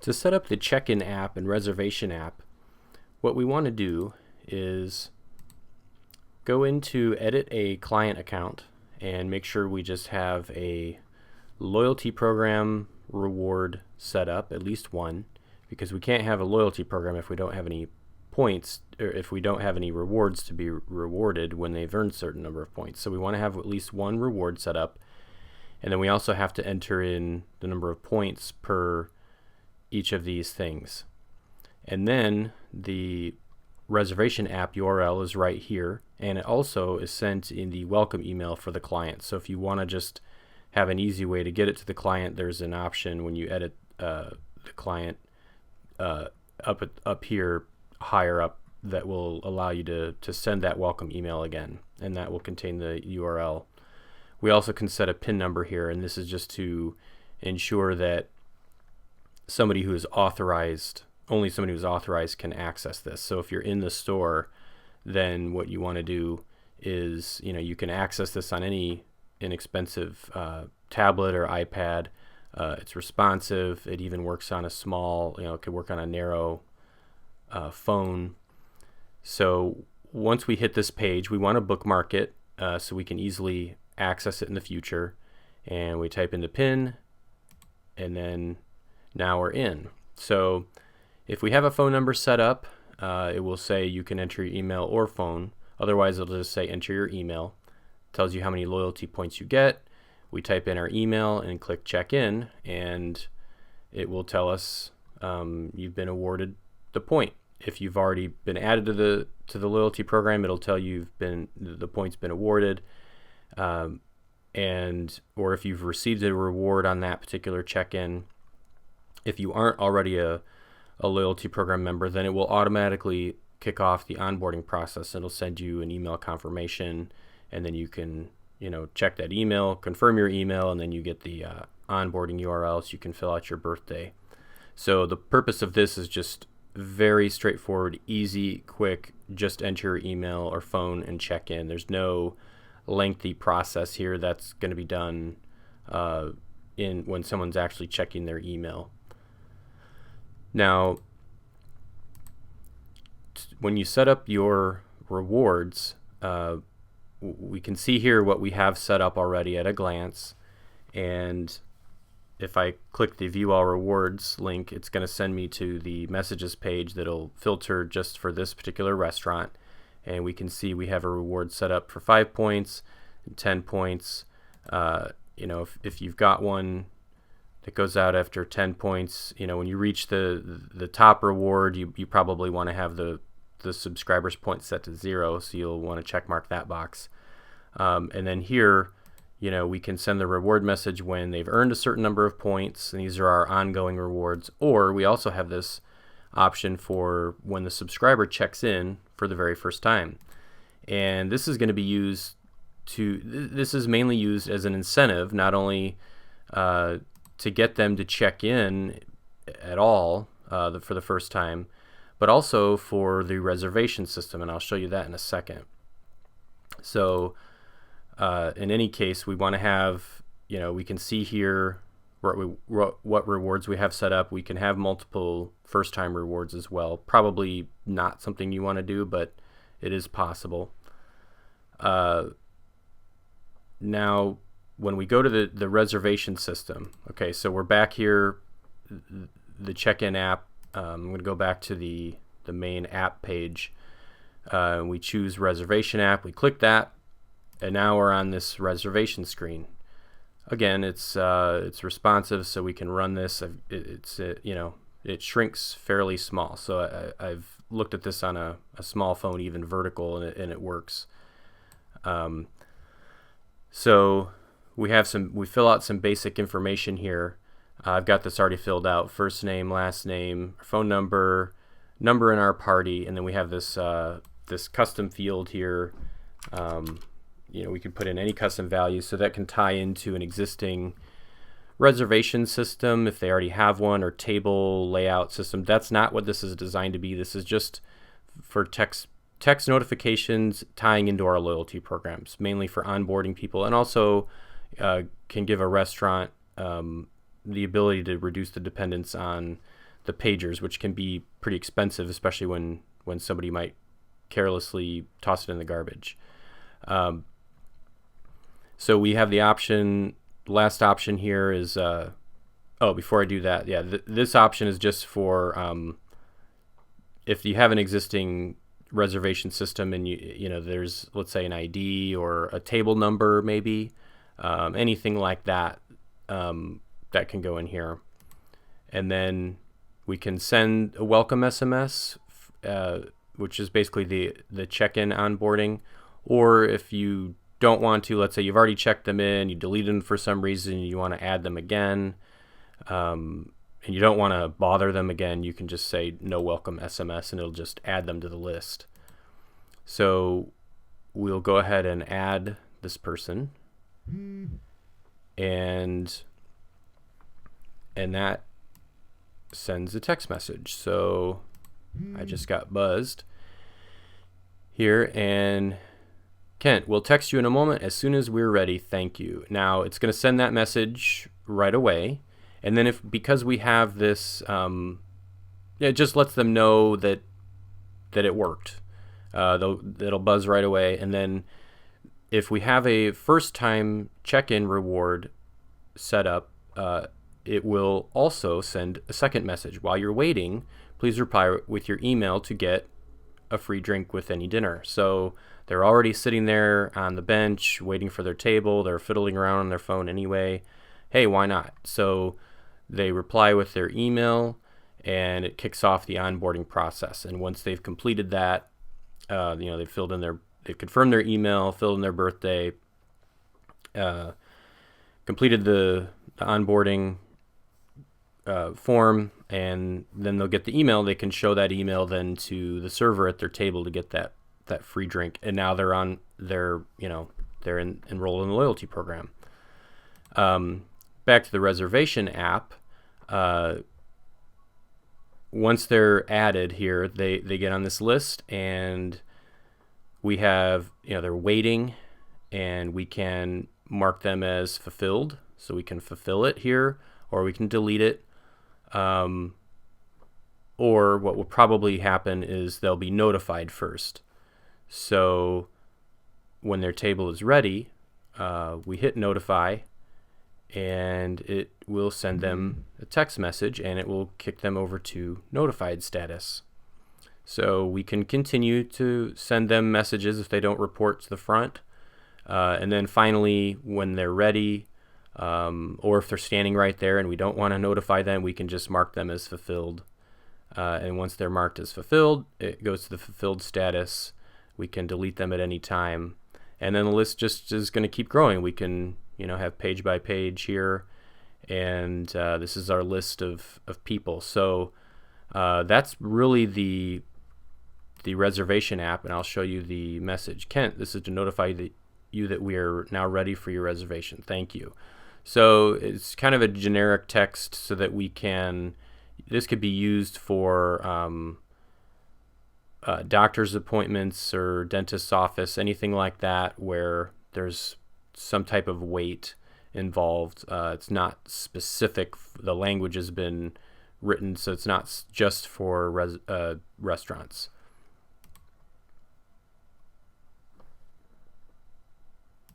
To set up the check-in app and reservation app, what we want to do is go into edit a client account and make sure we just have a loyalty program reward set up, at least one, because we can't have a loyalty program if we don't have any points, or if we don't have any rewards to be rewarded when they've earned a certain number of points. So we want to have at least one reward set up, and then we also have to enter in the number of points per each of these things. And then the reservation app URL is right here, and it also is sent in the welcome email for the client. So if you want to just have an easy way to get it to the client, there's an option when you edit the client up here higher up that will allow you to send that welcome email again, and that will contain the URL. We also can set a PIN number here, and this is just to ensure that somebody who is authorized, only somebody who's authorized can access this. So if you're in the store, then what you want to do is, you can access this on any inexpensive tablet or iPad. It's responsive. It even works on a small, it could work on a narrow phone. So once we hit this page, we want to bookmark it so we can easily access it in the future. And we type in the PIN, and then now we're in. So if we have a phone number set up, it will say you can enter your email or phone. Otherwise, it'll just say enter your email. It tells you how many loyalty points you get. We type in our email and click check in, and it will tell us you've been awarded the point. If you've already been added to the loyalty program, it'll tell you the point's been awarded, or if you've received a reward on that particular check-in. If you aren't already a loyalty program member, then it will automatically kick off the onboarding process. It'll send you an email confirmation, and then you can check that email, confirm your email, and then you get the onboarding URL so you can fill out your birthday. So the purpose of this is just very straightforward, easy, quick. Just enter your email or phone and check in. There's no lengthy process here that's going to be done when someone's actually checking their email. Now, when you set up your rewards, we can see here what we have set up already at a glance. And if I click the View All Rewards link, it's going to send me to the messages page that'll filter just for this particular restaurant. And we can see we have a reward set up for 5 points and 10 points. If you've got one that goes out after 10 points, when you reach the top reward, you probably want to have the subscribers point set to 0, so you'll want to check mark that box. And then here, we can send the reward message when they've earned a certain number of points, and these are our ongoing rewards. Or we also have this option for when the subscriber checks in for the very first time. And this is going to be used this is mainly used as an incentive, not only to get them to check in at all for the first time, but also for the reservation system, and I'll show you that in a second. So in any case, we want to have, we can see here what rewards we have set up. We can have multiple first-time rewards as well. Probably not something you want to do, but it is possible. Now, when we go to the reservation system, okay, so we're back here, the check-in app. I'm going to go back to the main app page. We choose reservation app. We click that, and now we're on this reservation screen. Again, it's responsive, so we can run this. It shrinks fairly small. So I've looked at this on a small phone, even vertical, and it works. So we fill out some basic information here. I've got this already filled out: first name, last name, phone number in our party, and then we have this custom field here. We can put in any custom value, so that can tie into an existing reservation system if they already have one, or table layout system. That's not what this is designed to be. This is just for text notifications tying into our loyalty programs, mainly for onboarding people, and also can give a restaurant the ability to reduce the dependence on the pagers, which can be pretty expensive, especially when somebody might carelessly toss it in the garbage. So we have the option, last option here is, before I do that, yeah, this option is just for if you have an existing reservation system and you know there's, let's say, an ID or a table number, maybe anything like that, that can go in here. And then we can send a welcome SMS, which is basically the check-in onboarding. Or if you don't want to, let's say you've already checked them in, you deleted them for some reason, you want to add them again, and you don't want to bother them again, you can just say no welcome SMS and it'll just add them to the list. So we'll go ahead and add this person, and that sends a text message. So I just got buzzed here, and Kent, we'll text you in a moment as soon as we're ready. Thank you. Now it's going to send that message right away. And then because we have this, it just lets them know that it worked. It'll buzz right away. And then if we have a first time check-in reward set up, it will also send a second message. While you're waiting, please reply with your email to get a free drink with any dinner. So they're already sitting there on the bench waiting for their table. They're fiddling around on their phone anyway. Hey, why not? So they reply with their email, and it kicks off the onboarding process. And once they've completed that, they've confirmed their email, filled in their birthday, completed the onboarding form, and then they'll get the email. They can show that email then to the server at their table to get that free drink, and now they're enrolled in the loyalty program. Back to the reservation app. Once they're added here, they get on this list, and we have, they're waiting, and we can mark them as fulfilled. So we can fulfill it here, or we can delete it. Or what will probably happen is they'll be notified first. So when their table is ready, we hit notify, and it will send them a text message, and it will kick them over to notified status. So we can continue to send them messages if they don't report to the front. And then finally, when they're ready, or if they're standing right there and we don't want to notify them, we can just mark them as fulfilled. And once they're marked as fulfilled, it goes to the fulfilled status. We can delete them at any time. And then the list just is going to keep growing. We can, have page by page here. And this is our list of people. So that's really the reservation app. And I'll show you the message. Kent, this is to notify you that we are now ready for your reservation. Thank you. So it's kind of a generic text so that this could be used for doctor's appointments or dentist's office, anything like that where there's some type of wait involved. It's not specific. The language has been written, so it's not just for restaurants.